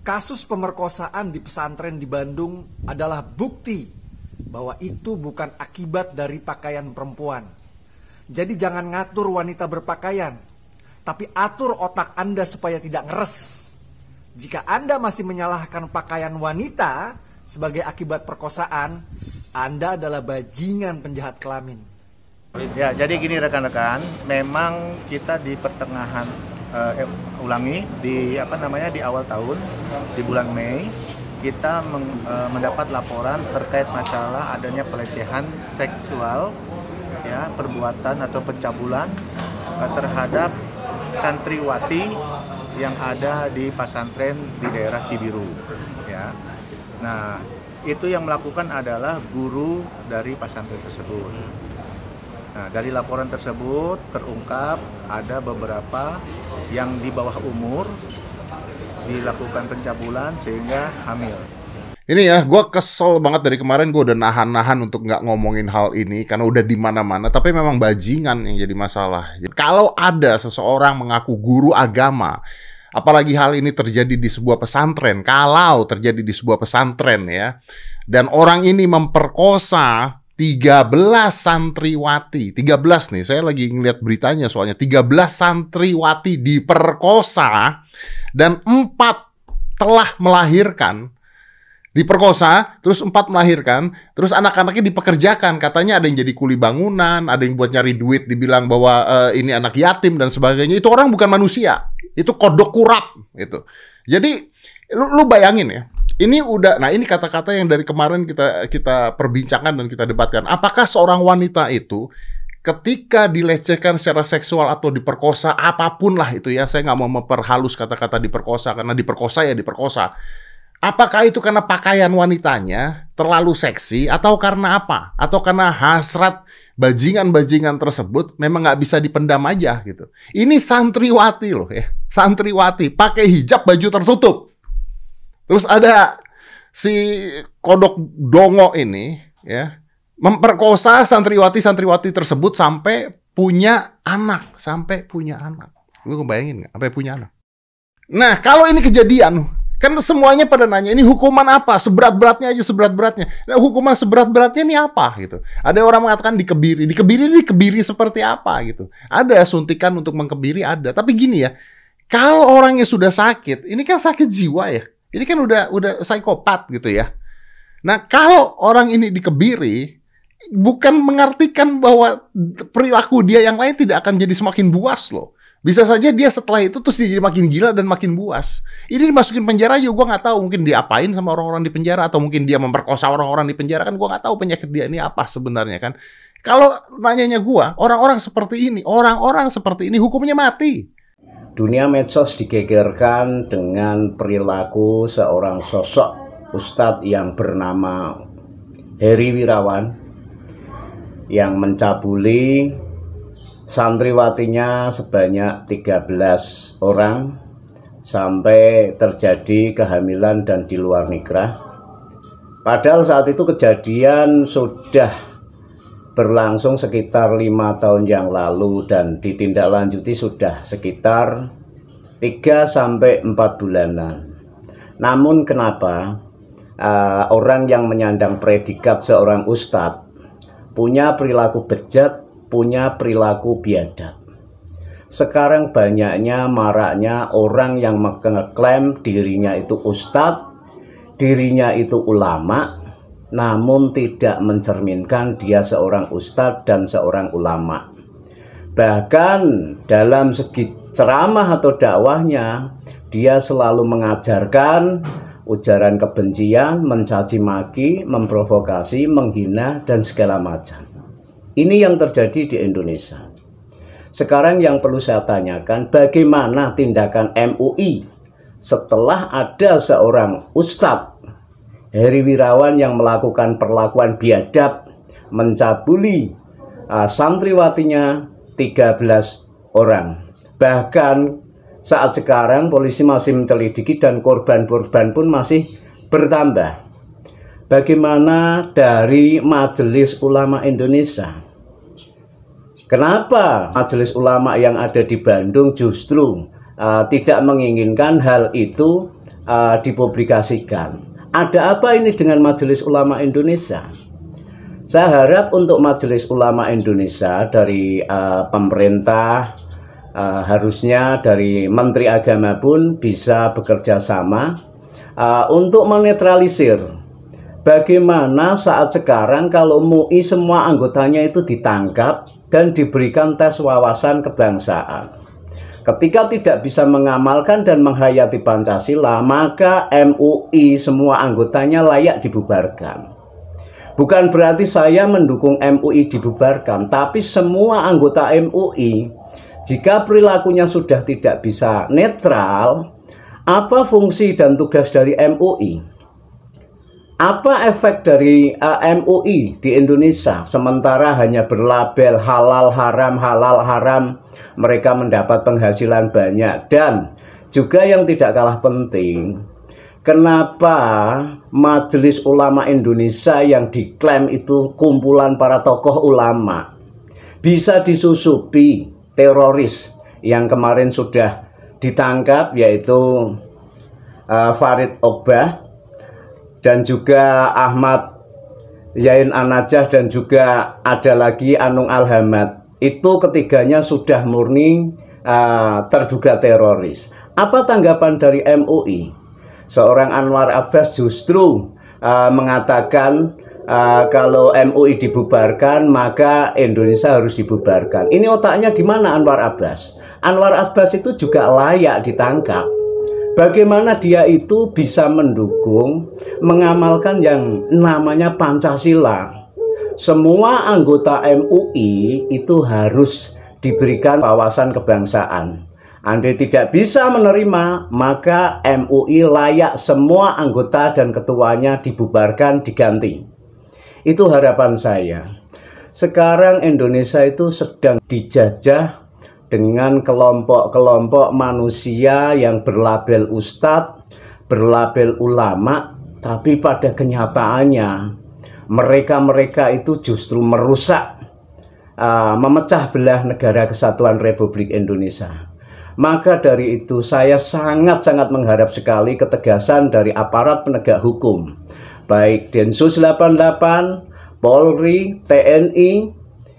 Kasus pemerkosaan di pesantren di Bandung adalah bukti bahwa itu bukan akibat dari pakaian perempuan. Jadi jangan ngatur wanita berpakaian, tapi atur otak Anda supaya tidak ngeres. Jika Anda masih menyalahkan pakaian wanita sebagai akibat perkosaan, Anda adalah bajingan penjahat kelamin. Ya, jadi gini rekan-rekan, memang kita di pertengahan di awal tahun, di bulan Mei kita mendapat laporan terkait masalah adanya pelecehan seksual, ya, perbuatan atau pencabulan terhadap santriwati yang ada di pesantren di daerah Cibiru, ya. Nah, itu yang melakukan adalah guru dari pesantren tersebut. Nah, dari laporan tersebut terungkap ada beberapa yang di bawah umur dilakukan pencabulan sehingga hamil. Ini ya, gue kesel banget dari kemarin, gue udah nahan-nahan untuk nggak ngomongin hal ini karena udah di mana-mana. Tapi memang bajingan yang jadi masalah. Kalau ada seseorang mengaku guru agama, apalagi hal ini terjadi di sebuah pesantren, kalau terjadi di sebuah pesantren ya, dan orang ini memperkosa 13 santriwati, 13 nih, saya lagi ngeliat beritanya soalnya, 13 santriwati diperkosa dan 4 telah melahirkan, diperkosa, terus 4 melahirkan, terus anak-anaknya dipekerjakan, katanya ada yang jadi kuli bangunan, ada yang buat nyari duit, dibilang bahwa ini anak yatim dan sebagainya. Itu orang bukan manusia, itu kodok kurap gitu. Jadi lu bayangin ya. Ini udah, nah ini kata-kata yang dari kemarin kita perbincangkan dan kita debatkan. Apakah seorang wanita itu ketika dilecehkan secara seksual atau diperkosa, apapun lah itu ya, saya nggak mau memperhalus kata-kata diperkosa, karena diperkosa ya diperkosa. Apakah itu karena pakaian wanitanya terlalu seksi, atau karena apa? Atau karena hasrat bajingan-bajingan tersebut memang nggak bisa dipendam aja gitu. Ini santriwati loh ya, santriwati pakai hijab, baju tertutup. Terus ada si kodok dongo ini ya memperkosa santriwati tersebut sampai punya anak, Lu bayangin nggak? Sampai punya anak. Nah, kalau ini kejadian, kan semuanya pada nanya, ini hukuman apa? Seberat-beratnya aja, seberat-beratnya. Nah, hukuman seberat-beratnya ini apa gitu? Ada orang mengatakan dikebiri. Dikebiri seperti apa gitu? Ada suntikan untuk mengkebiri, ada. Tapi gini ya, kalau orangnya sudah sakit, ini kan sakit jiwa ya. Ini kan udah psikopat gitu ya. Nah, kalau orang ini dikebiri, bukan mengartikan bahwa perilaku dia yang lain tidak akan jadi semakin buas loh. Bisa saja dia setelah itu terus dia jadi makin gila dan makin buas. Ini dimasukin penjara juga, gue nggak tahu mungkin diapain sama orang-orang di penjara, atau mungkin dia memperkosa orang-orang di penjara, kan gue nggak tahu penyakit dia ini apa sebenarnya kan. Kalau nanyanya gue, orang-orang seperti ini hukumnya mati. Dunia medsos digegerkan dengan perilaku seorang sosok ustadz yang bernama Heri Wirawan yang mencabuli santriwatinya sebanyak 13 orang sampai terjadi kehamilan dan di luar nikah. Padahal saat itu kejadian sudah berlangsung sekitar 5 tahun yang lalu dan ditindaklanjuti sudah sekitar 3-4 bulanan. Namun kenapa orang yang menyandang predikat seorang ustadz punya perilaku bejat, punya perilaku biadab? Sekarang banyaknya maraknya orang yang mengklaim dirinya itu ustadz, dirinya itu ulama, namun tidak mencerminkan dia seorang ustadz dan seorang ulama. Bahkan dalam segi ceramah atau dakwahnya, dia selalu mengajarkan ujaran kebencian, mencaci maki, memprovokasi, menghina, dan segala macam. Ini yang terjadi di Indonesia. Sekarang yang perlu saya tanyakan, bagaimana tindakan MUI setelah ada seorang ustadz Heri Wirawan yang melakukan perlakuan biadab, mencabuli santriwatinya 13 orang. Bahkan saat sekarang polisi masih menyelidiki dan korban-korban pun masih bertambah. Bagaimana dari Majelis Ulama Indonesia? Kenapa Majelis Ulama yang ada di Bandung justru tidak menginginkan hal itu dipublikasikan. Ada apa ini dengan Majelis Ulama Indonesia? Saya harap untuk Majelis Ulama Indonesia dari pemerintah, harusnya dari Menteri Agama pun bisa bekerja sama untuk menetralisir bagaimana saat sekarang kalau MUI semua anggotanya itu ditangkap dan diberikan tes wawasan kebangsaan. Ketika tidak bisa mengamalkan dan menghayati Pancasila, maka MUI semua anggotanya layak dibubarkan. Bukan berarti saya mendukung MUI dibubarkan, tapi semua anggota MUI, jika perilakunya sudah tidak bisa netral, apa fungsi dan tugas dari MUI? Apa efek dari MUI di Indonesia sementara hanya berlabel halal haram, mereka mendapat penghasilan banyak? Dan juga yang tidak kalah penting, kenapa Majelis Ulama Indonesia yang diklaim itu kumpulan para tokoh ulama bisa disusupi teroris yang kemarin sudah ditangkap, yaitu Farid Ogbah dan juga Ahmad Yain An-Najah, dan juga ada lagi Anung Al-Hamad. Itu ketiganya sudah murni terduga teroris. Apa tanggapan dari MUI? Seorang Anwar Abbas justru mengatakan kalau MUI dibubarkan maka Indonesia harus dibubarkan. Ini otaknya di mana Anwar Abbas? Anwar Abbas itu juga layak ditangkap. Bagaimana dia itu bisa mendukung, mengamalkan yang namanya Pancasila? Semua anggota MUI itu harus diberikan wawasan kebangsaan. Andai tidak bisa menerima, maka MUI layak semua anggota dan ketuanya dibubarkan, diganti. Itu harapan saya. Sekarang Indonesia itu sedang dijajah dengan kelompok-kelompok manusia yang berlabel ustadz, berlabel ulama, tapi pada kenyataannya mereka itu justru merusak, memecah belah negara kesatuan Republik Indonesia. Maka dari itu saya sangat-sangat mengharap sekali ketegasan dari aparat penegak hukum, baik Densus 88, Polri, TNI,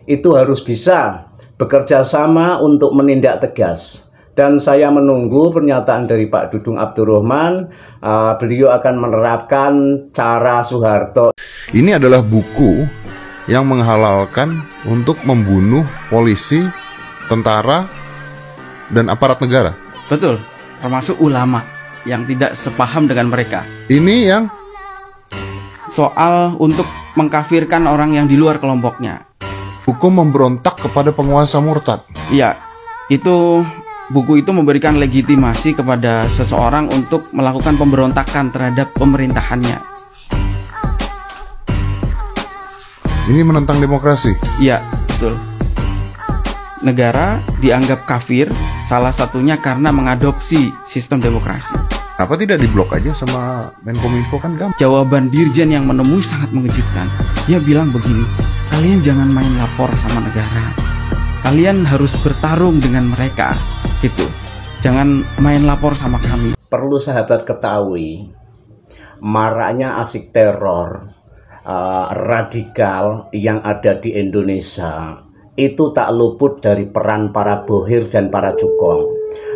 itu harus bisa bekerja sama untuk menindak tegas. Dan saya menunggu pernyataan dari Pak Dudung Abdurrahman. Beliau akan menerapkan cara Soeharto. Ini adalah buku yang menghalalkan untuk membunuh polisi, tentara, dan aparat negara. Betul, termasuk ulama yang tidak sepaham dengan mereka. Ini yang soal untuk mengkafirkan orang yang di luar kelompoknya. Hukum memberontak kepada penguasa murtad. Iya, itu buku itu memberikan legitimasi kepada seseorang untuk melakukan pemberontakan terhadap pemerintahannya. Ini menentang demokrasi. Iya, betul. Negara dianggap kafir, salah satunya karena mengadopsi sistem demokrasi. Apa tidak diblok aja sama Menkominfo, kan gampang? Jawaban Dirjen yang menemui sangat mengejutkan. Dia bilang begini, kalian jangan main lapor sama negara. Kalian harus bertarung dengan mereka, gitu. Jangan main lapor sama kami. Perlu sahabat ketahui, maraknya asik teror, radikal yang ada di Indonesia itu tak luput dari peran para bohir dan para cukong.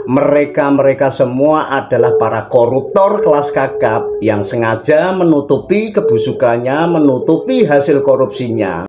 Mereka semua adalah para koruptor kelas kakap yang sengaja menutupi kebusukannya, menutupi hasil korupsinya.